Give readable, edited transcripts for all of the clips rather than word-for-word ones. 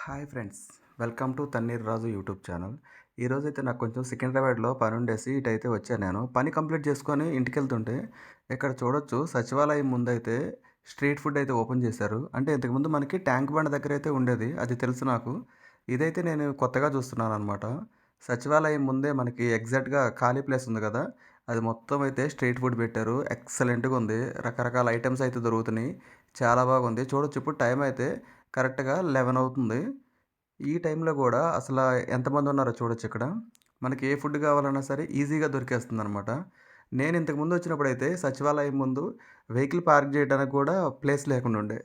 Hi friends. Welcome to Thanneer Raju YouTube channel. ఈరోజైతే నాకు కొంచెం సికింద్రాబాద్‌లో పనుండేసి ఇటైతే వచ్చాను నేను. పని కంప్లీట్ చేసుకొని ఇంటికెళ్తుంటే ఇక్కడ చూడొచ్చు సచివాలయం ముందైతే స్ట్రీట్ ఫుడ్ అయితే ఓపెన్ చేశారు. అంటే ఇంతకుముందు మనకి ట్యాంక్ బండ్ దగ్గరైతే ఉండేది. అది తెలుసు నాకు. ఇదైతే నేను కొత్తగా చూస్తున్నాననమాట. సచివాలయం ముందే మనకి ఎగ్జాక్ట్‌గా ఖాళీ ప్లేస్ ఉంది కదా! అది మొత్తం అయితే స్ట్రీట్ ఫుడ్ పెట్టారు. ఎక్సలెంట్‌గా ఉంది. రకరకాల ఐటెమ్స్ అయితే దొరుకుతున్నాయి. చాలా బాగుంది. చూడొచ్చు ఇప్పుడు టైం అయితే కరెక్ట్‌గా 11 అవుతుంది. ఈ టైంలో గూడా అసలా ఎంతమందున్నారో చూడొచ్చిక్కడ. మనకి ఏ ఫుడ్ గావాలన్నా సరే ఈజీగా దొరికేస్తుందనమాట. నేను ఇంతకుముందు వచ్చినప్పుడైతే సచివాలయం ముందు వెహికల్ పార్క్ జేయడానికి గూడా ప్లేస్ లేకుండుండే.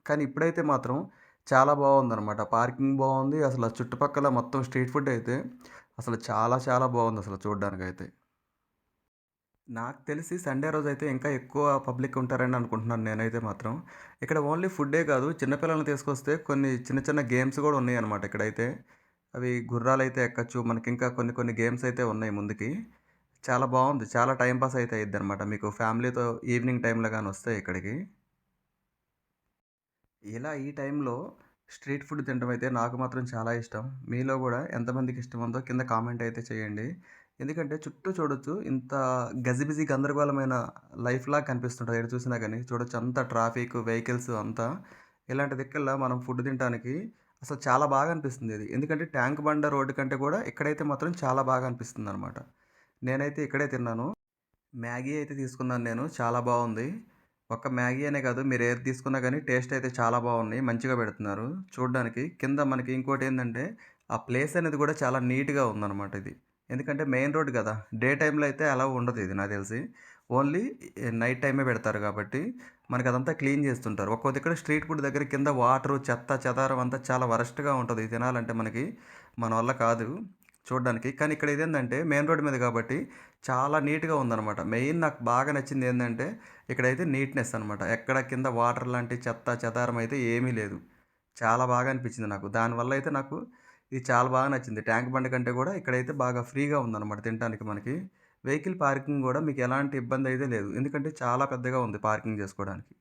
కానీ ఇప్పుడైతే మాత్రం చాలా బావుందనమాట. పార్కింగ్ బావుంది. అసల చుట్టుపక్కల మొత్తం స్ట్రీట్ ఫుడ్ అయితే అసలు చాలా చాలా బావుందసలు చూడ్డానికైతే. నాకు తెలిసి సండే రోజైతే ఇంకా ఎక్కువ పబ్లిక్ ఉంటారని అనుకుంటున్నాను నేనైతే మాత్రం. ఇక్కడ ఓన్లీ ఫుడ్డే కాదు, చిన్న పిల్లల్ని తీసుకొస్తే కొన్ని చిన్న చిన్న గేమ్స్ గూడా ఉన్నాయన్నమాట ఇక్కడైతే. అవి గుర్రాలైతే ఎక్కచ్చు. మనకింకా కొన్ని కొన్ని గేమ్స్ అయితే ఉన్నాయి ముందుకి. చాలా బావుంది. చాలా టైమ్ పాస్ అయితే అయిద్దనమాట. మీకు ఫ్యామిలీతో ఈవినింగ్ టైమ్‌లో గాని వస్తే ఇక్కడికి. ఇలా ఈ టైంలో స్ట్రీట్ ఫుడ్ తినడం అయితే నాకు మాత్రం చాలా ఇష్టం. మీలో గూడా ఎంతమందికి ఇష్టముందో కింద కామెంట్ అయితే చేయండి. ఎందుకంటే చుట్టూ చూడొచ్చు ఇంత గజిబిజి గందరగోళమైన లైఫ్‌లాగా కనిపిస్తుంటది ఎటు చూసినా గాని. చూడొచ్చు అంతా ట్రాఫిక్, వెహికల్స్ అంతా. ఇలాంటి దిక్కల్లా మనం ఫుడ్ తినటానికి అసలు చాలా బాగా అనిపిస్తుంది ఇది. ఎందుకంటే ట్యాంక్ బండ రోడ్డు కంటే కూడా ఇక్కడైతే మాత్రం చాలా బాగా అనిపిస్తుందనమాట. నేనైతే ఇక్కడే తిన్నాను. మ్యాగీ అయితే తీసుకున్నాను నేను. చాలా బావుంది. ఒక్క మ్యాగీ అనే కాదు మీరేది తీసుకున్నా గానీ టేస్ట్ అయితే చాలా బావున్నాయి. మంచిగా పెడుతున్నారు చూడ్డానికి. కింద మనకి ఇంకోటేందంటే, ఆ ప్లేస్ అనేది కూడా చాలా నీట్‌గా ఉందనమాట ఇది. ఎందుకంటే మెయిన్ రోడ్ గదా! డే టైమ్‌లో అయితే అలా ఉండదు ఇది నాకు తెలిసి. ఓన్లీ నైట్ టైమే పెడతారు కాబట్టి, మనకదంతా క్లీన్ చేస్తుంటారు. ఒక్కో దగ్గర స్ట్రీట్ ఫుడ్ దగ్గర కింద వాటరు, చెత్త చెదారం అంతా చాలా వరస్ట్‌గా ఉంటది. తినాలంటే మనకి మన వల్ల కాదు చూడ్డానికి. కానీ ఇక్కడ ఇదేందంటే మెయిన్ రోడ్ మీద కాబట్టి చాలా నీట్‌గా ఉందనమాట. మెయిన్ నాకు బాగా నచ్చిందేందంటే, ఇక్కడైతే నీట్‌నెస్ అనమాట. ఎక్కడ కింద వాటర్ లాంటి చెత్త, చెదారం అయితే ఏమీ లేదు. చాలా బాగా అనిపించింది నాకు. దానివల్ల అయితే నాకు ఇది చాలా బాగా నచ్చింది. ట్యాంక్ బండ్ కంటే కూడా ఇక్కడైతే బాగా ఫ్రీగా ఉందనమాట తినటానికి మనకి. వెహికల్ పార్కింగ్ గూడా మీకు ఎలాంటి ఇబ్బందయితే లేదు. ఎందుకంటే చాలా పెద్దగా ఉంది పార్కింగ్ జేసుకోవడానికి.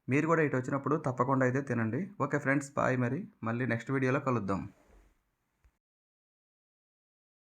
మీరు గూడా ఇటొచ్చినప్పుడు తప్పకుండా అయితే తినండి. ఓకే ఫ్రెండ్స్ బాయ్ మరి. మళ్ళీ నెక్స్ట్ వీడియోలో కలుద్దాం.